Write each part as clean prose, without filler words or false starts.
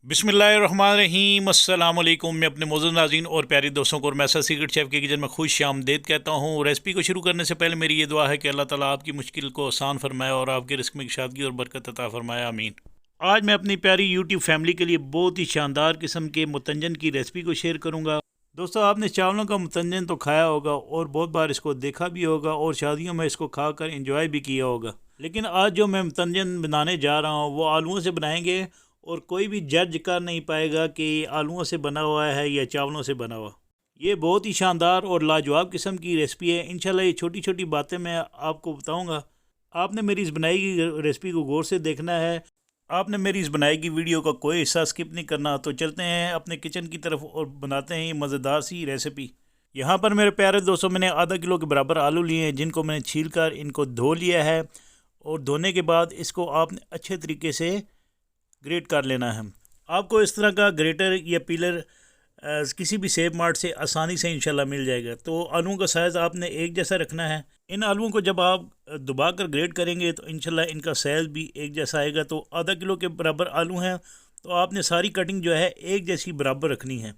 बिस्मिल्लाहिर्रहमानिर्रहीम अस्सलाम वालेकुम। मैं अपने मौजूद नाज़रीन और प्यारे दोस्तों को और मैसा सीक्रेट शेफ़ के किचन में खुश आमदीद कहता हूँ। रेसिपी को शुरू करने से पहले मेरी ये दुआ है कि अल्लाह ताला आपकी मुश्किल को आसान फरमाए और आपके रिस्क में शादगी और बरकत अता फरमाए, आमीन। आज मैं अपनी प्यारी यूट्यूब फैमिली के लिए बहुत ही शानदार किस्म के मुतंजन की रेसिपी को शेयर करूँगा। दोस्तों, आपने चावलों का मुतंजन तो खाया होगा और बहुत बार इसको देखा भी होगा और शादियों में इसको खाकर इंजॉय भी किया होगा, लेकिन आज जो मैं मुतंजन बनाने जा रहा हूँ वो आलूओं से बनाएंगे और कोई भी जज कर नहीं पाएगा कि आलूओं से बना हुआ है या चावलों से बना हुआ। ये बहुत ही शानदार और लाजवाब किस्म की रेसिपी है। इंशाल्लाह ये छोटी छोटी बातें मैं आपको बताऊंगा। आपने मेरी इस बनाई की रेसिपी को गौर से देखना है। आपने मेरी इस बनाई की वीडियो का कोई हिस्सा स्किप नहीं करना। तो चलते हैं अपने किचन की तरफ और बनाते हैं ये मज़ेदार सी रेसिपी। यहाँ पर मेरे प्यारे दोस्तों, मैंने आधा किलो के बराबर आलू लिए हैं, जिनको मैंने छील कर इनको धो लिया है और धोने के बाद इसको आपने अच्छे तरीके से ग्रेट कर लेना है। आपको इस तरह का ग्रेटर या पीलर किसी भी सेब मार्ट से आसानी से इंशाल्लाह मिल जाएगा। तो आलूओं का साइज़ आपने एक जैसा रखना है। इन आलूओं को जब आप दबा कर ग्रेट करेंगे तो इंशाल्लाह इनका साइज़ भी एक जैसा आएगा। तो आधा किलो के बराबर आलू हैं तो आपने सारी कटिंग जो है एक जैसी बराबर रखनी है।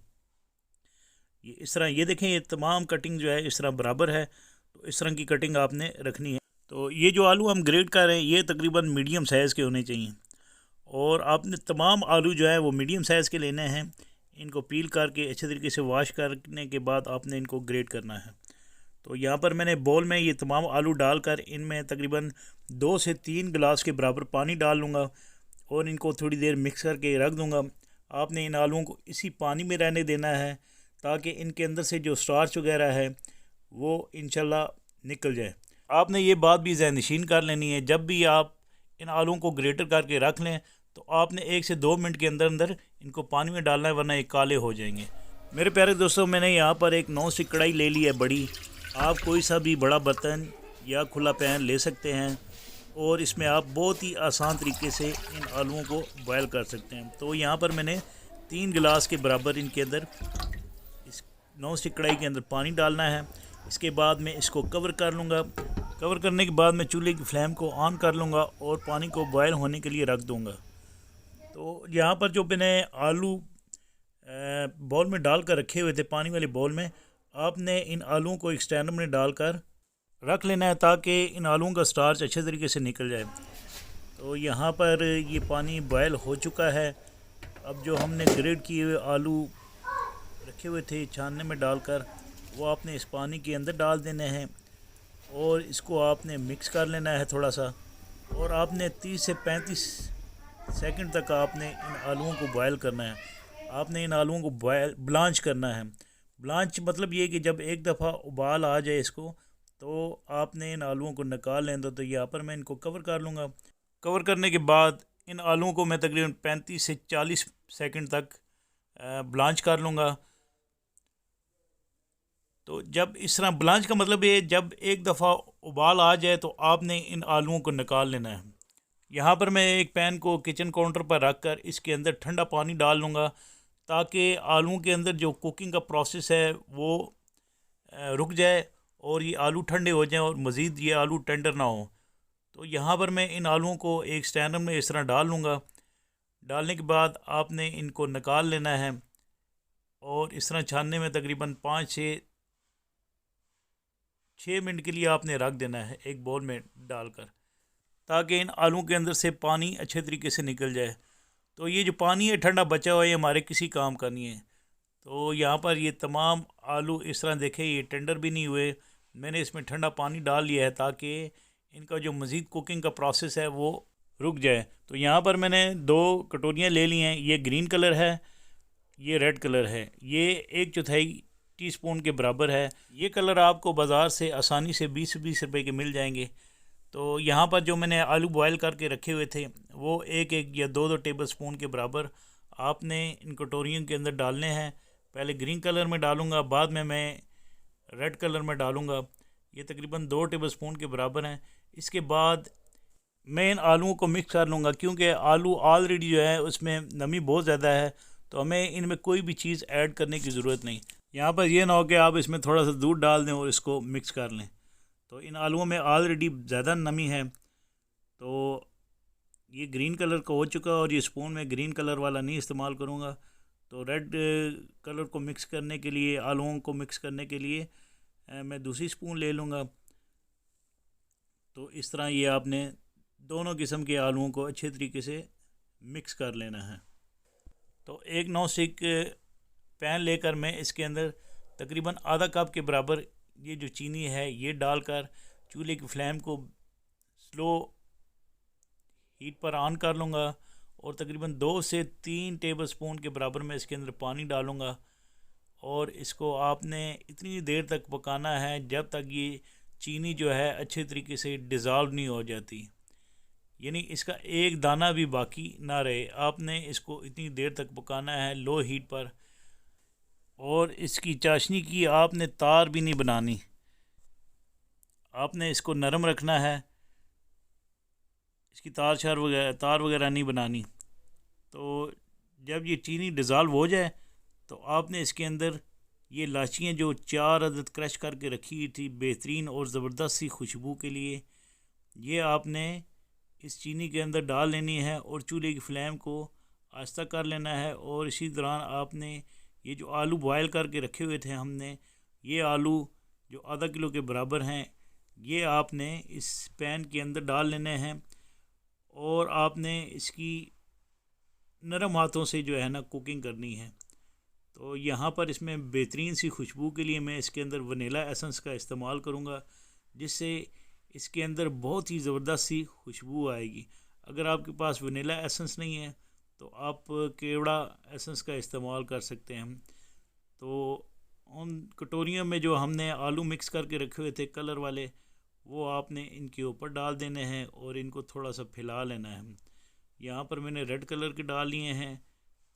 ये इस तरह, ये देखें, ये तमाम कटिंग जो है इस तरह बराबर है। तो इस तरह की कटिंग आपने रखनी है। तो ये जो आलू हम ग्रेट कर रहे हैं ये तकरीबन मीडियम साइज़ के होने चाहिए और आपने तमाम आलू जो है वो मीडियम साइज़ के लेने हैं। इनको पील करके अच्छे तरीके से वॉश करने के बाद आपने इनको ग्रेट करना है। तो यहाँ पर मैंने बोल में ये तमाम आलू डालकर इनमें तकरीबन 2 से 3 गिलास के बराबर पानी डाल लूँगा और इनको थोड़ी देर मिक्स करके रख दूँगा। आपने इन आलूओं को इसी पानी में रहने देना है ताकि इनके अंदर से जो स्टार्च वगैरह है वो इंशाल्लाह निकल जाए। आपने ये बात भी ज़हनशीन कर लेनी है, जब भी आप इन आलूओं को ग्रेटर करके रख लें तो आपने 1 से 2 मिनट के अंदर अंदर इनको पानी में डालना है, वरना ये काले हो जाएंगे। मेरे प्यारे दोस्तों, मैंने यहाँ पर एक नॉन स्टिक कढ़ाई ले ली है बड़ी। आप कोई सा भी बड़ा बर्तन या खुला पैन ले सकते हैं और इसमें आप बहुत ही आसान तरीके से इन आलूओं को बॉयल कर सकते हैं। तो यहाँ पर मैंने 3 गिलास के बराबर इनके अंदर इस नॉन स्टिक कढ़ाई के अंदर पानी डालना है। इसके बाद मैं इसको कवर कर लूँगा। कवर करने के बाद मैं चूल्हे की फ्लेम को ऑन कर लूँगा और पानी को बॉयल होने के लिए रख दूँगा। तो यहाँ पर जो मैंने आलू बॉल में डाल कर रखे हुए थे, पानी वाले बॉल में, आपने इन आलूओं को एक स्टैंड में डालकर रख लेना है ताकि इन आलूओं का स्टार्च अच्छे तरीके से निकल जाए। तो यहाँ पर ये पानी बॉयल हो चुका है। अब जो हमने ग्रेट किए हुए आलू रखे हुए थे छानने में डालकर, वो आपने इस पानी के अंदर डाल देने हैं और इसको आपने मिक्स कर लेना है थोड़ा सा। और आपने 30 से 35 सेकंड तक आपने इन आलूओं को बॉयल करना है। आपने इन आलूओं को ब्लांच करना है। ब्लांच मतलब ये कि जब एक दफ़ा उबाल आ जाए इसको, तो आपने इन आलूओं को निकाल लें। तो यहाँ पर मैं इनको कवर कर लूँगा। कवर करने के बाद इन आलूओं को मैं तकरीबन 35 से 40 सेकंड तक ब्लांच कर लूँगा। तो जब इस तरह ब्लांच का मतलब ये, जब एक दफ़ा उबाल आ जाए तो आपने इन आलूओं को निकाल लेना है। यहाँ पर मैं एक पैन को किचन काउंटर पर रख कर इसके अंदर ठंडा पानी डाल लूँगा ताकि आलूओं के अंदर जो कुकिंग का प्रोसेस है वो रुक जाए और ये आलू ठंडे हो जाएं और मज़ीद ये आलू टेंडर ना हो। तो यहाँ पर मैं इन आलूओं को एक स्टैंडर में इस तरह डाल लूँगा। डालने के बाद आपने इनको निकाल लेना है और इस तरह छानने में तकरीबन 5 से 6 मिनट के लिए आपने रख देना है एक बाउल में डालकर, ताकि इन आलूओं के अंदर से पानी अच्छे तरीके से निकल जाए। तो ये जो पानी है ठंडा बचा हुआ है, ये हमारे किसी काम का नहीं है। तो यहाँ पर ये तमाम आलू इस तरह देखें, ये टेंडर भी नहीं हुए। मैंने इसमें ठंडा पानी डाल लिया है ताकि इनका जो मज़ीद कुकिंग का प्रोसेस है वो रुक जाए। तो यहाँ पर मैंने 2 कटोरियाँ ले ली हैं। ये ग्रीन कलर है, ये रेड कलर है। ये 1/4 टीस्पून के बराबर है। ये कलर आपको बाज़ार से आसानी से 20 रुपए के मिल जाएंगे। तो यहाँ पर जो मैंने आलू बॉयल करके रखे हुए थे वो 1 या 2 टेबल स्पून के बराबर आपने इन कटोरियों के अंदर डालने हैं। पहले ग्रीन कलर में डालूँगा, बाद में मैं रेड कलर में डालूँगा। ये तकरीबन 2 टेबल स्पून के बराबर हैं। इसके बाद मैं इन आलूओं को मिक्स कर लूँगा, क्योंकि आलू ऑलरेडी जो है उसमें नमी बहुत ज़्यादा है, तो हमें इनमें कोई भी चीज़ ऐड करने की ज़रूरत नहीं। यहाँ पर यह ना हो कि आप इसमें थोड़ा सा दूध डाल दें और इसको मिक्स कर लें। तो इन आलूओं में ऑलरेडी ज़्यादा नमी है। तो ये ग्रीन कलर का हो चुका और ये स्पून में ग्रीन कलर वाला नहीं इस्तेमाल करूँगा। तो रेड कलर को मिक्स करने के लिए, आलूओं को मिक्स करने के लिए मैं दूसरी स्पून ले लूँगा। तो इस तरह ये आपने दोनों किस्म के आलूओं को अच्छे तरीके से मिक्स कर लेना है। तो एक नॉन स्टिक पैन लेकर मैं इसके अंदर तकरीबन आधा कप के बराबर ये जो चीनी है ये डालकर चूल्हे की फ्लेम को स्लो हीट पर ऑन कर लूँगा और तकरीबन 2 से 3 टेबलस्पून के बराबर मैं इसके अंदर पानी डालूँगा और इसको आपने इतनी देर तक पकाना है जब तक ये चीनी जो है अच्छे तरीके से डिज़ोल्व नहीं हो जाती, यानी इसका एक दाना भी बाकी ना रहे। आपने इसको इतनी देर तक पकाना है लो हीट पर और इसकी चाशनी की आपने तार भी नहीं बनानी, आपने इसको नरम रखना है, इसकी तार वगैरह नहीं बनानी। तो जब ये चीनी डिज़ोल्व हो जाए तो आपने इसके अंदर ये इलायचियाँ जो 4 अदद क्रश करके रखी थी बेहतरीन और ज़बरदस्त सी खुशबू के लिए, ये आपने इस चीनी के अंदर डाल लेनी है और चूल्हे की फ्लेम को आहिस्ता कर लेना है। और इसी दौरान आपने ये जो आलू बॉयल करके रखे हुए थे हमने, ये आलू जो आधा किलो के बराबर हैं, ये आपने इस पैन के अंदर डाल लेने हैं और आपने इसकी नरम हाथों से जो है ना कुकिंग करनी है। तो यहाँ पर इसमें बेहतरीन सी खुशबू के लिए मैं इसके अंदर वनीला एसेंस का इस्तेमाल करूँगा, जिससे इसके अंदर बहुत ही ज़बरदस्त सी खुशबू आएगी। अगर आपके पास वनीला एसेंस नहीं है तो आप केवड़ा एसेंस का इस्तेमाल कर सकते हैं। तो उन कटोरियों में जो हमने आलू मिक्स करके रखे हुए थे कलर वाले, वो आपने इनके ऊपर डाल देने हैं और इनको थोड़ा सा फैला लेना है। यहाँ पर मैंने रेड कलर के डाल लिए हैं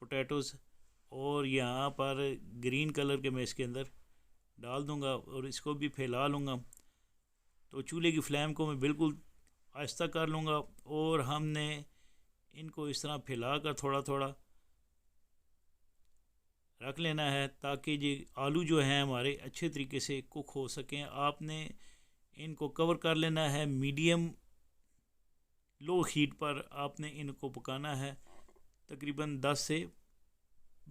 पोटैटोज़ और यहाँ पर ग्रीन कलर के मैं इसके अंदर डाल दूँगा और इसको भी फैला लूँगा। तो चूल्हे की फ्लेम को मैं बिल्कुल आहिस्ता कर लूँगा और हमने इनको इस तरह फैला कर थोड़ा थोड़ा रख लेना है ताकि ये आलू जो हैं हमारे अच्छे तरीके से कुक हो सकें। आपने इनको कवर कर लेना है, मीडियम लो हीट पर आपने इनको पकाना है तकरीबन 10 से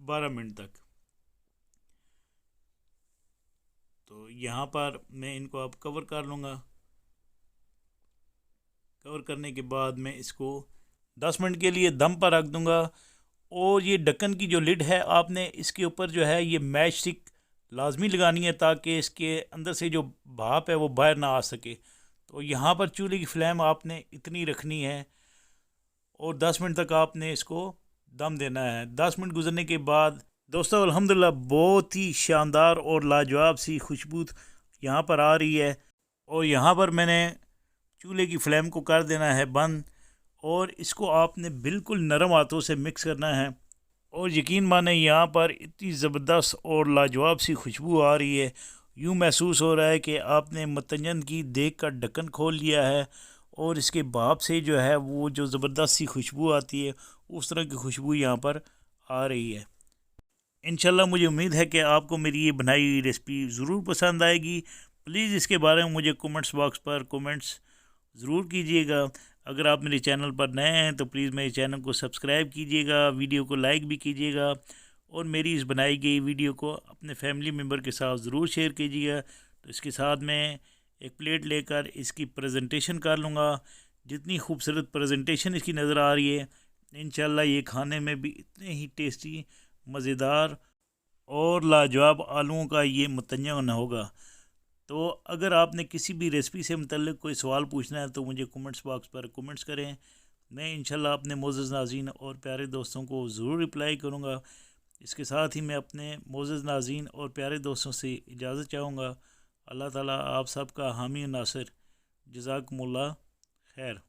12 मिनट तक। तो यहाँ पर मैं इनको अब कवर कर लूँगा। कवर करने के बाद मैं इसको 10 मिनट के लिए दम पर रख दूँगा और ये ढक्कन की जो लिड है आपने इसके ऊपर जो है ये मैच स्टिक लाजमी लगानी है ताकि इसके अंदर से जो भाप है वो बाहर ना आ सके। तो यहाँ पर चूल्हे की फ्लेम आपने इतनी रखनी है और 10 मिनट तक आपने इसको दम देना है। 10 मिनट गुजरने के बाद दोस्तों अल्हम्दुलिल्लाह बहुत ही शानदार और लाजवाब सी खुशबू यहाँ पर आ रही है और यहाँ पर मैंने चूल्हे की फ्लेम को कर देना है बंद और इसको आपने बिल्कुल नरम हाथों से मिक्स करना है। और यकीन माने यहाँ पर इतनी ज़बरदस्त और लाजवाब सी खुशबू आ रही है, यूँ महसूस हो रहा है कि आपने मतंजन की देग का ढक्कन खोल लिया है और इसके भाप से जो है वो जो ज़बरदस्त सी खुशबू आती है उस तरह की खुशबू यहाँ पर आ रही है। इंशाल्लाह मुझे उम्मीद है कि आपको मेरी ये बनाई हुई रेसिपी ज़रूर पसंद आएगी। प्लीज़ इसके बारे में मुझे कमेंट्स बॉक्स पर कमेंट्स ज़रूर कीजिएगा। अगर आप मेरे चैनल पर नए हैं तो प्लीज़ मेरे चैनल को सब्सक्राइब कीजिएगा, वीडियो को लाइक भी कीजिएगा और मेरी इस बनाई गई वीडियो को अपने फैमिली मेम्बर के साथ ज़रूर शेयर कीजिएगा। तो इसके साथ मैं एक प्लेट लेकर इसकी प्रेजेंटेशन कर लूँगा। जितनी खूबसूरत प्रेजेंटेशन इसकी नज़र आ रही है इंशाल्लाह ये खाने में भी इतने ही टेस्टी, मज़ेदार और लाजवाब आलूओं का ये मतंजन होगा। तो अगर आपने किसी भी रेसिपी से मुतल्लिक़ कोई सवाल पूछना है तो मुझे कमेंट्स बॉक्स पर कमेंट्स करें। मैं इंशाल्लाह अपने मोअज़्ज़ज़ नाज़रीन और प्यारे दोस्तों को ज़रूर रिप्लाई करूँगा। इसके साथ ही मैं अपने मोअज़्ज़ज़ नाज़रीन और प्यारे दोस्तों से इजाज़त चाहूँगा। अल्लाह ताला आप सबका हामी नासिर। जज़ाकुमुल्लाह खैर।